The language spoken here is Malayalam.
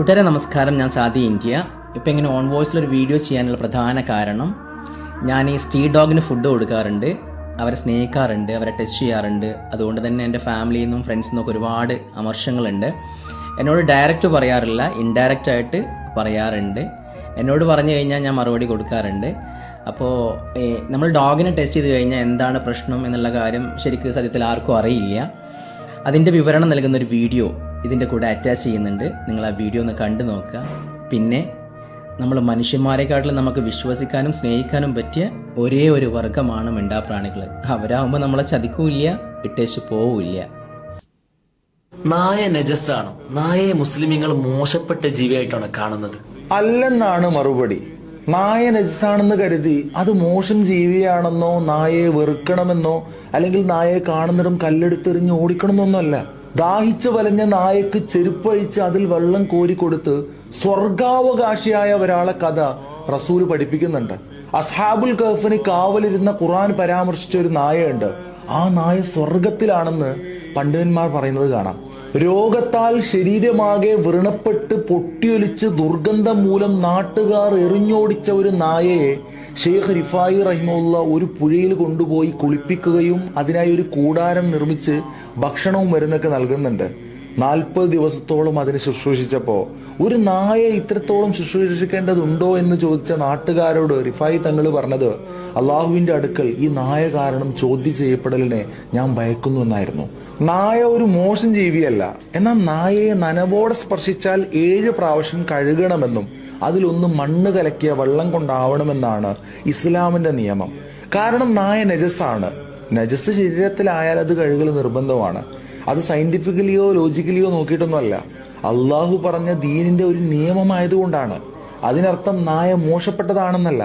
കൂട്ടുകാരെ നമസ്കാരം, ഞാൻ സാദി ഇന്ത്യ. ഇപ്പോൾ ഇങ്ങനെ ഓൺ വോയിസിലൊരു വീഡിയോ ചെയ്യാനുള്ള പ്രധാന കാരണം, ഞാൻ ഈ സ്ട്രീറ്റ് ഡോഗിന് ഫുഡ് കൊടുക്കാറുണ്ട്, അവരെ സ്നേഹിക്കാറുണ്ട്, അവരെ ടച്ച് ചെയ്യാറുണ്ട്. അതുകൊണ്ട് തന്നെ എൻ്റെ ഫാമിലിയിൽ നിന്നും ഫ്രണ്ട്സിൽ നിന്നൊക്കെ ഒരുപാട് അമർഷങ്ങളുണ്ട്. എന്നോട് ഡയറക്റ്റ് പറയാറില്ല, ഇൻഡയറക്റ്റ് ആയിട്ട് പറയാറുണ്ട്. എന്നോട് പറഞ്ഞു കഴിഞ്ഞാൽ ഞാൻ മറുപടി കൊടുക്കാറുണ്ട്. അപ്പോൾ നമ്മൾ ഡോഗിനെ ടെസ്റ്റ് ചെയ്ത് കഴിഞ്ഞാൽ എന്താണ് പ്രശ്നം എന്നുള്ള കാര്യം ശരിക്കും സത്യത്തിൽ ആർക്കും അറിയില്ല. അതിൻ്റെ വിവരണം നൽകുന്നൊരു വീഡിയോ ഇതിൻ്റെ കൂടെ അറ്റാച്ച് ചെയ്യുന്നുണ്ട്. നിങ്ങൾ ആ വീഡിയോ ഒന്ന് കണ്ടു നോക്കുക. പിന്നെ നമ്മൾ മനുഷ്യന്മാരെക്കാട്ടിലും നമുക്ക് വിശ്വസിക്കാനും സ്നേഹിക്കാനും പറ്റിയ ഒരേ ഒരു വർഗ്ഗമാണ് മിണ്ടാപ്രാണികൾ. അവരാകുമ്പോൾ നമ്മളെ ചതിക്കൂല്ല, ഇട്ടേച്ച് പോവില്ല. നായ നജസ്സാണ്. നായയെ മുസ്ലിമീങ്ങൾ മോശപ്പെട്ട ജീവിയായിട്ടാണ് കാണുന്നത്. അല്ലെന്നാണ് മറുപടി. നായ നജസാണെന്ന് കരുതി അത് മോശം ജീവിയാണെന്നോ നായയെ വെറുക്കണമെന്നോ അല്ലെങ്കിൽ നായയെ കാണുന്നിടം കല്ലെടുത്തെറിഞ്ഞ് ഓടിക്കണമെന്നൊന്നുമല്ല. ദാഹിച്ചു വലഞ്ഞ നായക്ക് ചെരുപ്പഴിച്ച് അതിൽ വെള്ളം കോരിക്കൊടുത്ത് സ്വർഗാവകാശിയായ ഒരാളെ കഥ റസൂല് പഠിപ്പിക്കുന്നുണ്ട്. അസ്ഹാബുൽ കഹ്ഫിന് കാവലിരുന്ന ഖുർആൻ പരാമർശിച്ച ഒരു നായയുണ്ട്. ആ നായ സ്വർഗത്തിലാണെന്ന് പണ്ഡിതന്മാർ പറയുന്നത് കാണാം. രോഗത്താൽ ശരീരമാകെ വ്രണപ്പെട്ട് പൊട്ടിയൊലിച്ച് ദുർഗന്ധം മൂലം നാട്ടുകാർ എറിഞ്ഞോടിച്ച ഒരു നായയെ ഷെയ്ഖ് റിഫായി റഹിമുള്ള ഒരു പുഴയിൽ കൊണ്ടുപോയി കുളിപ്പിക്കുകയും അതിനായി ഒരു കൂടാരം നിർമ്മിച്ച് ഭക്ഷണവും മരുന്നൊക്കെ നൽകുന്നുണ്ട്. 40 ദിവസത്തോളം അതിനെ ശുശ്രൂഷിച്ചപ്പോ ഒരു നായയെ ഇത്രത്തോളം ശുശ്രൂഷിക്കേണ്ടതുണ്ടോ എന്ന് ചോദിച്ച നാട്ടുകാരോട് റിഫായി തങ്ങൾ പറഞ്ഞത്, അള്ളാഹുവിന്റെ അടുക്കൽ ഈ നായ കാരണം ചോദ്യം ചെയ്യപ്പെടലിനെ ഞാൻ ഭയക്കുന്നു എന്നായിരുന്നു. നായ ഒരു മോശം ജീവിയല്ല, എന്നാൽ നായയെ നനവോടെ സ്പർശിച്ചാൽ 7 പ്രാവശ്യം കഴുകണമെന്നും അതിലൊന്ന് മണ്ണ് കലക്കിയ വെള്ളം കൊണ്ടാവണമെന്നാണ് ഇസ്ലാമിന്റെ നിയമം. കാരണം നായ നജസാണ്. നജസ് ശരീരത്തിലായാൽ അത് കഴുകൽ നിർബന്ധമാണ്. അത് സയന്റിഫിക്കലിയോ ലോജിക്കലിയോ നോക്കിയിട്ടൊന്നുമല്ല, അള്ളാഹു പറഞ്ഞ ദീനിന്റെ ഒരു നിയമമായതുകൊണ്ടാണ്. അതിനർത്ഥം നായ മോശപ്പെട്ടതാണെന്നല്ല.